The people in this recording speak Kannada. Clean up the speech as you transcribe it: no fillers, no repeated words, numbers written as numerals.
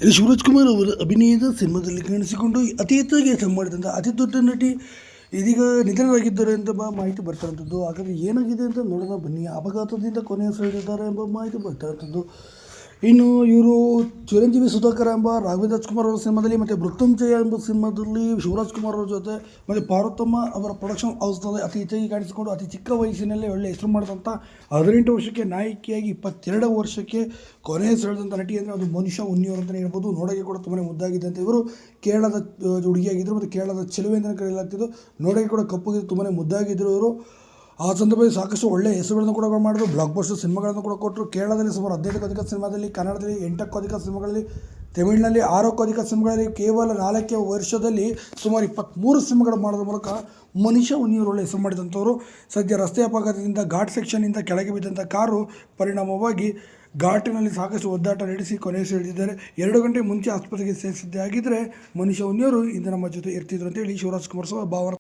ಇಲ್ಲಿ ಶಿವರಾಜ್ ಕುಮಾರ್ ಅವರ ಅಭಿನಯದ ಸಿನಿಮಾದಲ್ಲಿ ಕಾಣಿಸಿಕೊಂಡು ಅತಿ ಹೆಚ್ಚಾಗಿ ಹೆಸರು ಮಾಡಿದಂಥ ಅತಿ ದೊಡ್ಡ ನಟಿ ಇದೀಗ ನಿಧನರಾಗಿದ್ದಾರೆ ಎಂಬ ಮಾಹಿತಿ ಬರ್ತಾ ಇರೋಂಥದ್ದು. ಹಾಗಾದರೆ ಏನಾಗಿದೆ ಅಂತ ನೋಡೋಣ ಬನ್ನಿ. ಅಪಘಾತದಿಂದ ಕೊನೆಯುಸಿರೆಳಿದಿದ್ದಾರೆ ಎಂಬ ಮಾಹಿತಿ ಬರ್ತಾ ಇರೋಂಥದ್ದು. ಇನ್ನು ಇವರು ಚಿರಂಜೀವಿ ಸುಧಾಕರ್ ಎಂಬ ರಾಘವೇಂದ್ರ ರಾಜ್ಕುಮಾರ್ ಅವರ ಸಿನಿಮಾದಲ್ಲಿ ಮತ್ತು ಮೃತ್ಯುಂಜಯ ಎಂಬ ಸಿನಿಮಾದಲ್ಲಿ ಶಿವರಾಜ್ ಕುಮಾರ್ ಅವರ ಜೊತೆ ಮತ್ತು ಪಾರ್ವತಮ್ಮ ಅವರ ಪ್ರೊಡಕ್ಷನ್ ಹೌಸ್ನಲ್ಲಿ ಅತಿ ಹೆಚ್ಚಾಗಿ ಕಾಣಿಸಿಕೊಂಡು ಅತಿ ಚಿಕ್ಕ ವಯಸ್ಸಿನಲ್ಲೇ ಒಳ್ಳೆಯ ಹೆಸರು ಮಾಡಿದಂಥ 18 ವರ್ಷಕ್ಕೆ ನಾಯಕಿಯಾಗಿ 22 ವರ್ಷಕ್ಕೆ ಕೊನೆಯುಸಿರೆಳೆದಂಥ ನಟಿ ಅಂದರೆ ಅದು ಮನುಷ್ಯ ಉನ್ನಿಯವರು ಅಂತಲೇ ಹೇಳ್ಬೋದು. ನೋಡೋಕ್ಕೆ ಕೂಡ ತುಂಬಾ ಮುದ್ದಾಗಿದೆ ಅಂತ. ಇವರು ಕೇರಳದ ಹುಡುಗಿಯಾಗಿದ್ದರು ಮತ್ತು ಕೇರಳದ ಚೆಲುವೆ ಅಂತಲೇ ಕರೆಯಲಾಗ್ತಿದ್ದು. ನೋಡೋಕ್ಕೆ ಕೂಡ ಕಪ್ಪುಗಿದ್ದು ತುಂಬಾ ಮುದ್ದಾಗಿದ್ದರು ಇವರು. ಆ ಸಂದರ್ಭದಲ್ಲಿ ಸಾಕಷ್ಟು ಒಳ್ಳೆಯ ಹೆಸರುಗಳನ್ನು ಕೂಡ ಮಾಡಿದ್ರು. ಬ್ಲಾಕ್ ಬಸ್ಟರ್ ಸಿನಿಮಾಗಳನ್ನು ಕೂಡ ಕೊಟ್ಟರು. ಕೇರಳದಲ್ಲಿ ಸುಮಾರು 15ಕ್ಕೂ ಅಧಿಕ ಸಿನಿಮಾದಲ್ಲಿ, ಕನ್ನಡದಲ್ಲಿ 8ಕ್ಕೂ ಅಧಿಕ ಸಿನಿಮಾಗಳಲ್ಲಿ, ತಮಿಳಿನಲ್ಲಿ 6ಕ್ಕೂ ಅಧಿಕ ಸಿನಿಮಾಗಳಲ್ಲಿ, ಕೇವಲ 4 ವರ್ಷದಲ್ಲಿ ಸುಮಾರು 23 ಸಿನಿಮಾಗಳು ಮಾಡೋದ್ರ ಮೂಲಕ ಮನುಷ್ಯ ಉನ್ನಿಯವರು ಒಳ್ಳೆಯ ಹೆಸರು ಮಾಡಿದಂಥವ್ರು. ಸದ್ಯ ರಸ್ತೆ ಅಪಘಾತದಿಂದ ಘಾಟ್ ಸೆಕ್ಷನ್ನಿಂದ ಕೆಳಗೆ ಬಿದ್ದಂಥ ಕಾರು ಪರಿಣಾಮವಾಗಿ ಘಾಟಿನಲ್ಲಿ ಸಾಕಷ್ಟು ಒದ್ದಾಟ ನಡೆಸಿ ಕೊನೆಯುಸಿರೆಳೆದಿದ್ದಾರೆ. 2 ಗಂಟೆ ಮುಂಚೆ ಆಸ್ಪತ್ರೆಗೆ ಸೇರಿಸಿದ್ದೇ ಆಗಿದ್ದರೆ ಮನುಷ್ಯ ಉನ್ನಿಯವರು ಇಂದು ನಮ್ಮ ಜೊತೆ ಇರ್ತಿದ್ರು ಅಂತೇಳಿ ಶಿವರಾಜ್ ಕುಮಾರ್ ಭಾವನ